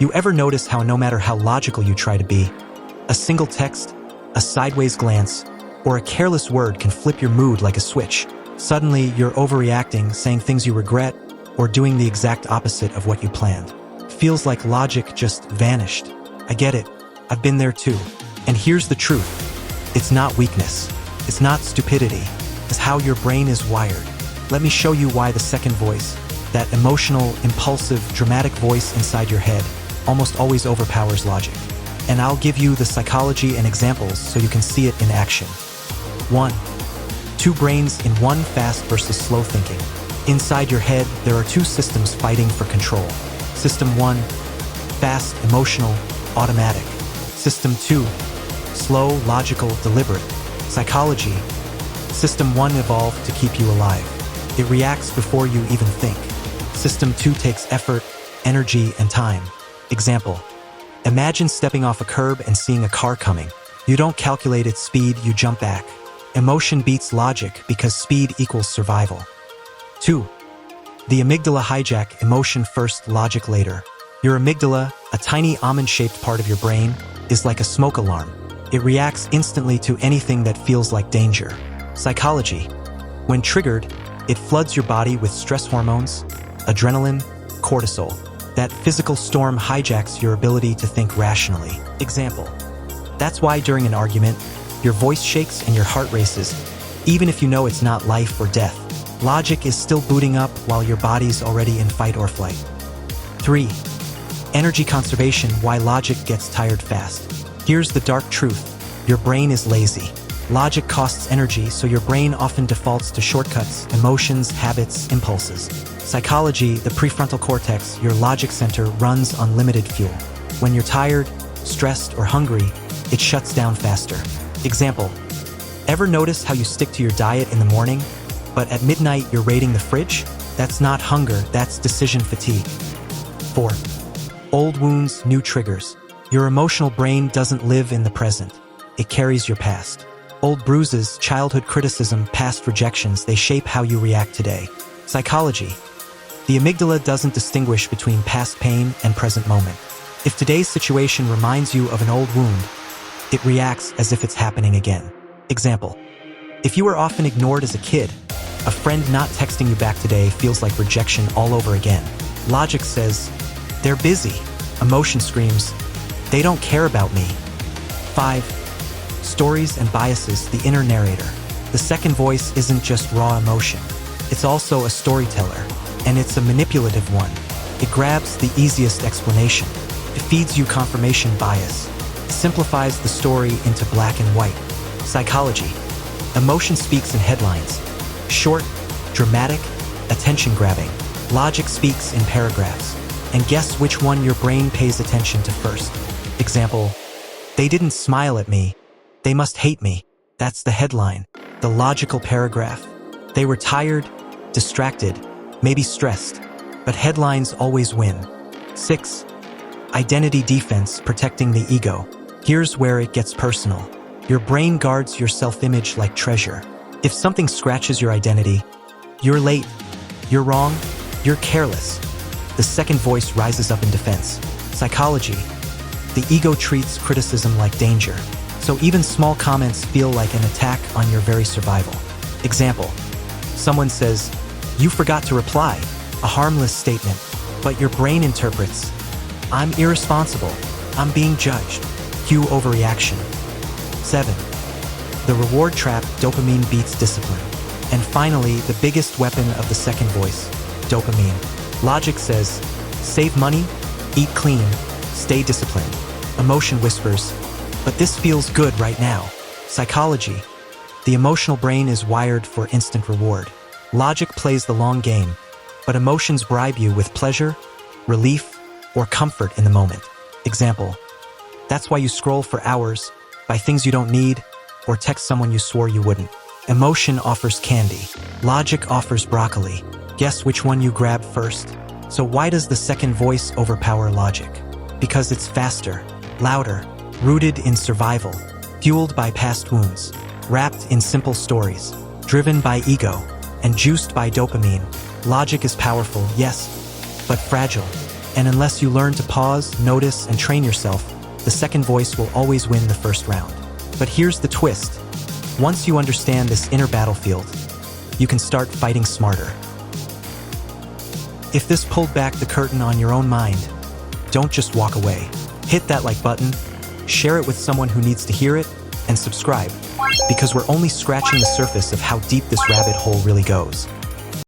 You ever notice how no matter how logical you try to be, a single text, a sideways glance, or a careless word can flip your mood like a switch? Suddenly, you're overreacting, saying things you regret, or doing the exact opposite of what you planned. Feels like logic just vanished. I get it. I've been there too. And here's the truth. It's not weakness. It's not stupidity. It's how your brain is wired. Let me show you why the second voice, that emotional, impulsive, dramatic voice inside your head, almost always overpowers logic. And I'll give you the psychology and examples so you can see it in action. 1. Two brains in one: fast versus slow thinking. Inside your head, there are two systems fighting for control. System 1, fast, emotional, automatic. System 2, slow, logical, deliberate. Psychology. System 1 evolved to keep you alive. It reacts before you even think. System 2 takes effort, energy, and time. Example: imagine stepping off a curb and seeing a car coming. You don't calculate its speed, you jump back. Emotion beats logic because speed equals survival. 2. The amygdala hijack: emotion first, logic later. Your amygdala, a tiny almond-shaped part of your brain, is like a smoke alarm. It reacts instantly to anything that feels like danger. Psychology. When triggered, it floods your body with stress hormones, adrenaline, cortisol. That physical storm hijacks your ability to think rationally. Example: that's why during an argument, your voice shakes and your heart races, even if you know it's not life or death. Logic is still booting up while your body's already in fight or flight. 3. Energy conservation: why logic gets tired fast. Here's the dark truth. Your brain is lazy. Logic costs energy, so your brain often defaults to shortcuts, emotions, habits, impulses. Psychology: the prefrontal cortex, your logic center, runs on limited fuel. When you're tired, stressed, or hungry, it shuts down faster. Example: ever notice how you stick to your diet in the morning, but at midnight you're raiding the fridge? That's not hunger, that's decision fatigue. 4. Old wounds, new triggers. Your emotional brain doesn't live in the present. It carries your past. Old bruises, childhood criticism, past rejections, they shape how you react today. Psychology. The amygdala doesn't distinguish between past pain and present moment. If today's situation reminds you of an old wound, it reacts as if it's happening again. Example: if you were often ignored as a kid, a friend not texting you back today feels like rejection all over again. Logic says, they're busy. Emotion screams, they don't care about me. 5. Stories and biases: the inner narrator. The second voice isn't just raw emotion. It's also a storyteller, and it's a manipulative one. It grabs the easiest explanation. It feeds you confirmation bias. It simplifies the story into black and white. Psychology. Emotion speaks in headlines. Short, dramatic, attention-grabbing. Logic speaks in paragraphs. And guess which one your brain pays attention to first? Example: they didn't smile at me. They must hate me. That's the headline, the logical paragraph. They were tired, distracted, maybe stressed. But headlines always win. 6. Identity defense: protecting the ego. Here's where it gets personal. Your brain guards your self-image like treasure. If something scratches your identity, you're late, you're wrong, you're careless. The second voice rises up in defense. Psychology. The ego treats criticism like danger, so even small comments feel like an attack on your very survival. Example: someone says, "You forgot to reply," a harmless statement, but your brain interprets, "I'm irresponsible, I'm being judged." Cue overreaction. 7. The reward trap: dopamine beats discipline. And finally, the biggest weapon of the second voice, dopamine. Logic says, save money, eat clean, stay disciplined. Emotion whispers, but this feels good right now. Psychology. The emotional brain is wired for instant reward. Logic plays the long game, but emotions bribe you with pleasure, relief, or comfort in the moment. Example: that's why you scroll for hours, buy things you don't need, or text someone you swore you wouldn't. Emotion offers candy. Logic offers broccoli. Guess which one you grab first? So why does the second voice overpower logic? Because it's faster, louder, rooted in survival, fueled by past wounds, wrapped in simple stories, driven by ego, and juiced by dopamine. Logic is powerful, yes, but fragile. And unless you learn to pause, notice, and train yourself, the second voice will always win the first round. But here's the twist. Once you understand this inner battlefield, you can start fighting smarter. If this pulled back the curtain on your own mind, don't just walk away. Hit that like button, share it with someone who needs to hear it, and subscribe, because we're only scratching the surface of how deep this rabbit hole really goes.